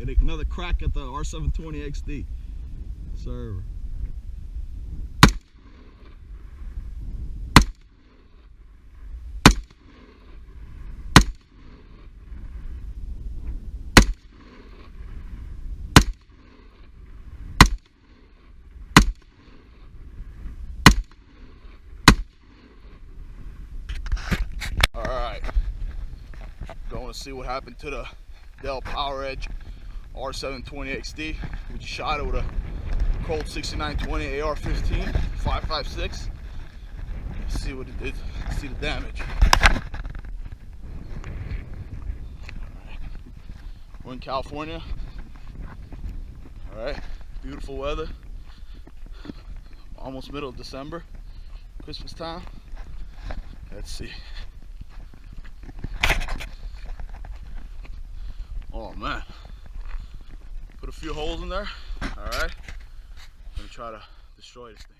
Get another crack at the R720XD server. All right, going to see what happened to the Dell PowerEdge R720XD. We just shot it with a Colt 6920 AR15 5.56. Let's see what it did. Let's see the damage. Alright. We're in California. Alright, beautiful weather. Almost middle of December, Christmas time. Let's see. Oh man, put a few holes in there. All right, I'm gonna try to destroy this thing.